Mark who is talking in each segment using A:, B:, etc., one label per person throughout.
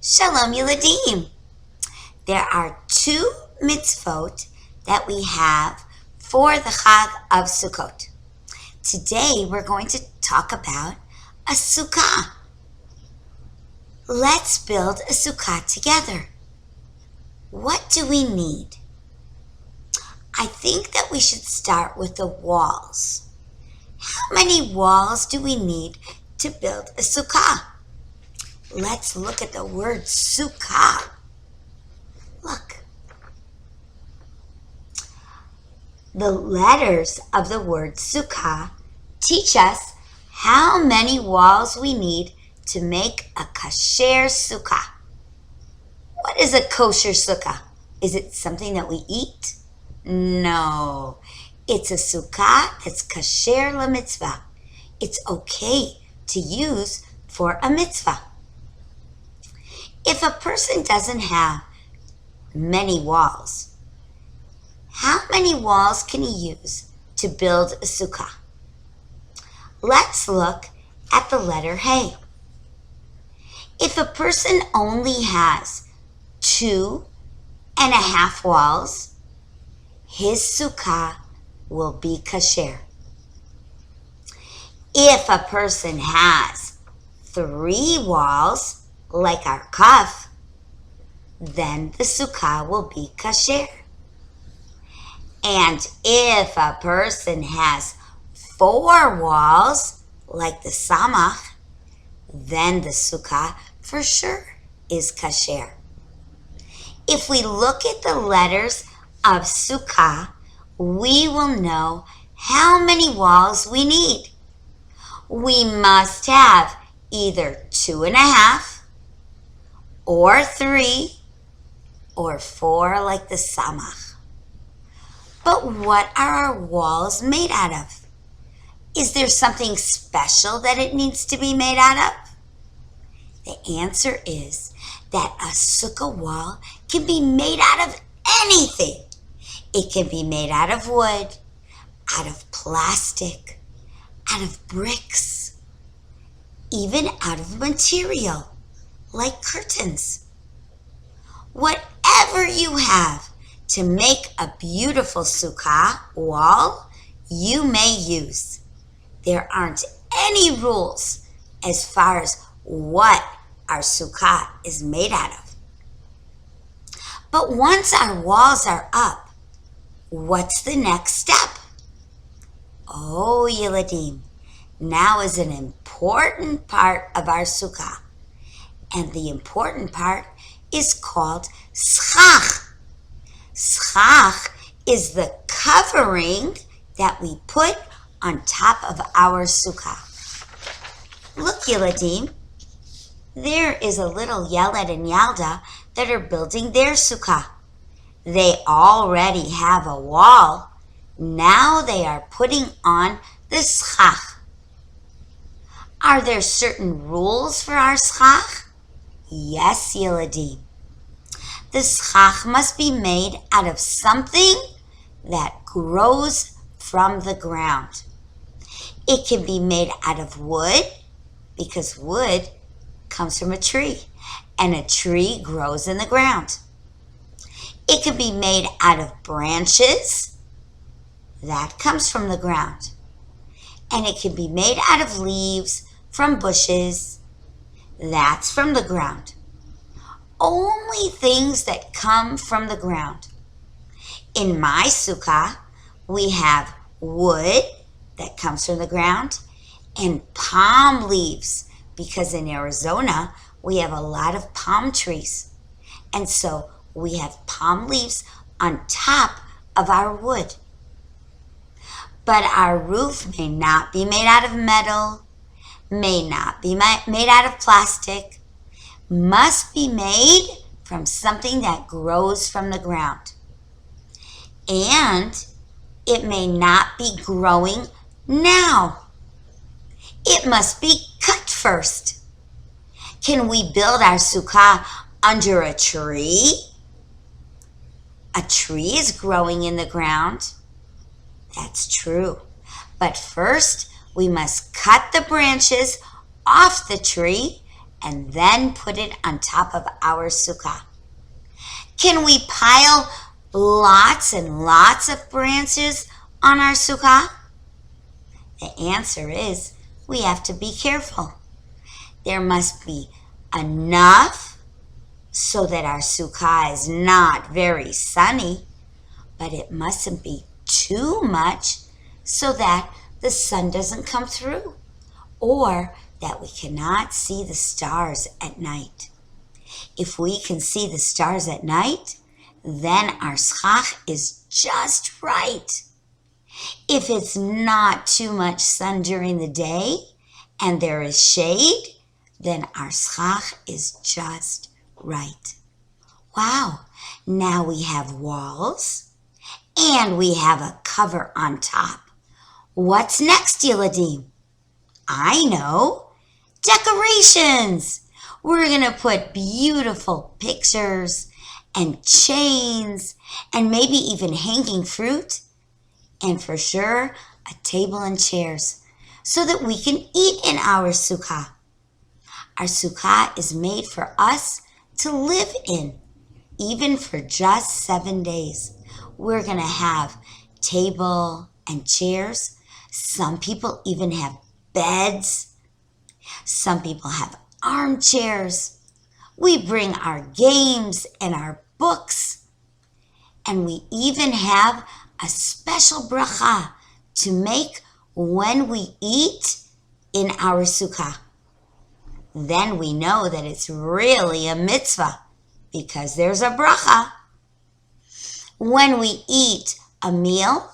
A: Shalom Yeladim. There are two mitzvot that we have for the Chag of Sukkot. Today we're going to talk about a Sukkah. Let's build a Sukkah together. What do we need? I think that we should start with the walls. How many walls do we need to build a Sukkah? Let's look at the word Sukkah. Look. The letters of the word Sukkah teach us how many walls we need to make a kosher Sukkah. What is a kosher Sukkah? Is it something that we eat? No. It's a Sukkah that's kosher la mitzvah. It's okay to use for a mitzvah. If a person doesn't have many walls, how many walls can he use to build a sukkah? Let's look at the letter Hey. If a person only has 2.5 walls, his sukkah will be kosher. If a person has 3 walls, like our kaf, then the sukkah will be kosher. And if a person has 4 walls, like the samach, then the sukkah for sure is kosher. If we look at the letters of sukkah, we will know how many walls we need. We must have either 2.5, or 3, or 4 like the samach. But what are our walls made out of? Is there something special that it needs to be made out of? The answer is that a sukkah wall can be made out of anything. It can be made out of wood, out of plastic, out of bricks, even out of material, like curtains. Whatever you have to make a beautiful sukkah wall, you may use. There aren't any rules as far as what our sukkah is made out of. But once our walls are up, what's the next step? Oh, Yeladim, now is an important part of our sukkah. And the important part is called schach. Schach is the covering that we put on top of our sukkah. Look, Yeladim, there is a little Yeled and Yalda that are building their sukkah. They already have a wall. Now they are putting on the schach. Are there certain rules for our schach? Yes, Yeladim. The schach must be made out of something that grows from the ground. It can be made out of wood because wood comes from a tree and a tree grows in the ground. It can be made out of branches. That comes from the ground. And it can be made out of leaves from bushes. That's from the ground. Only things that come from the ground. In my sukkah, we have wood that comes from the ground and palm leaves because in Arizona, we have a lot of palm trees. And so we have palm leaves on top of our wood. But our roof may not be made out of metal, may not be made out of plastic, must be made from something that grows from the ground. And it may not be growing now. It must be cut first. Can we build our sukkah under a tree? A tree is growing in the ground. That's true. But first, we must cut the branches off the tree and then put it on top of our sukkah. Can we pile lots and lots of branches on our sukkah? The answer is we have to be careful. There must be enough so that our sukkah is not very sunny, but it mustn't be too much so that the sun doesn't come through or that we cannot see the stars at night. If we can see the stars at night, then our schach is just right. If it's not too much sun during the day and there is shade, then our schach is just right. Wow, now we have walls and we have a cover on top. What's next, Yiladim? I know, decorations. We're going to put beautiful pictures and chains and maybe even hanging fruit and for sure a table and chairs so that we can eat in our sukkah. Our sukkah is made for us to live in, even for just 7 days. We're going to have table and chairs. Some people even have beds. Some people have armchairs. We bring our games and our books. And we even have a special bracha to make when we eat in our sukkah. Then we know that it's really a mitzvah because there's a bracha. When we eat a meal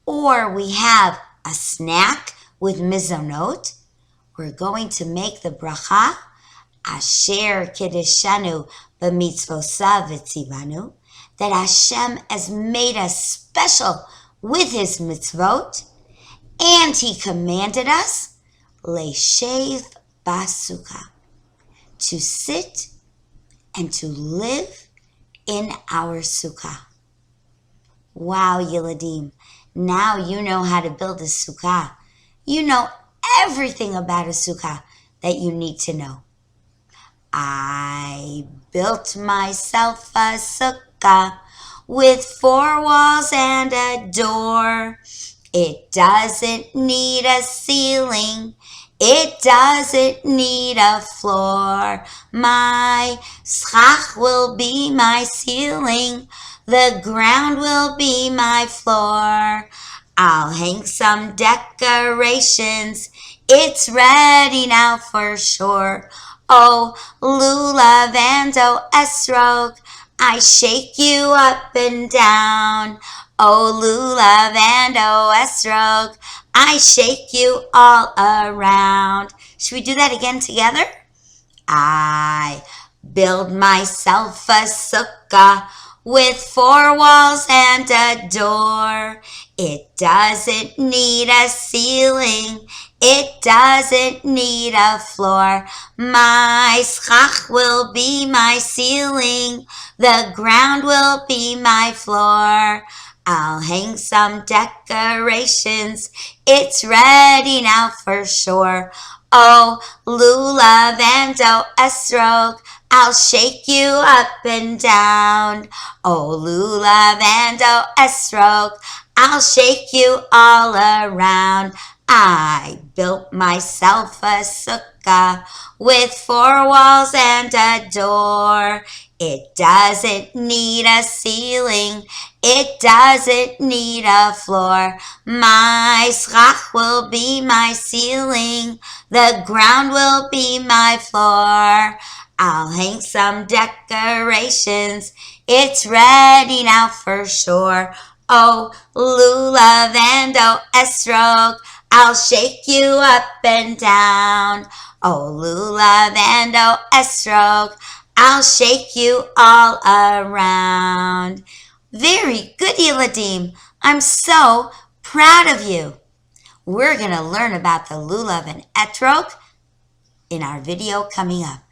A: or we have a snack with mizonot, we're going to make the bracha Asher Kiddushanu b'mitzvosav v'tzivanu, that Hashem has made us special with his mitzvot, and he commanded us leishev basukkah, to sit and to live in our sukkah. Wow, Yiladim, now you know how to build a sukkah. You know everything about a sukkah that you need to know. I built myself a sukkah with 4 walls and a door. It doesn't need a ceiling. It doesn't need a floor. My schach will be my ceiling. The ground will be my floor. I'll hang some decorations. It's ready now for sure. Oh, lulav and oh, esrog, I shake you up and down. Oh, lulav and oh, esrog, I shake you all around. Should we do that again together? I build myself a sukkah with 4 walls and a door. It doesn't need a ceiling. It doesn't need a floor. My schach will be my ceiling. The ground will be my floor. I'll hang some decorations. It's ready now for sure. Oh, lulav and oh, esrog, I'll shake you up and down. Oh, lulav and oh, esrog, I'll shake you all around. I built myself a sukkah with 4 walls and a door. It doesn't need a ceiling. It doesn't need a floor. My schach will be my ceiling. The ground will be my floor. I'll hang some decorations. It's ready now for sure. Oh, lulav and oh, esrog, I'll shake you up and down. Oh, lulav and oh, esrog, I'll shake you all around. Very good, Yiladim. I'm so proud of you. We're going to learn about the lulav and etrog in our video coming up.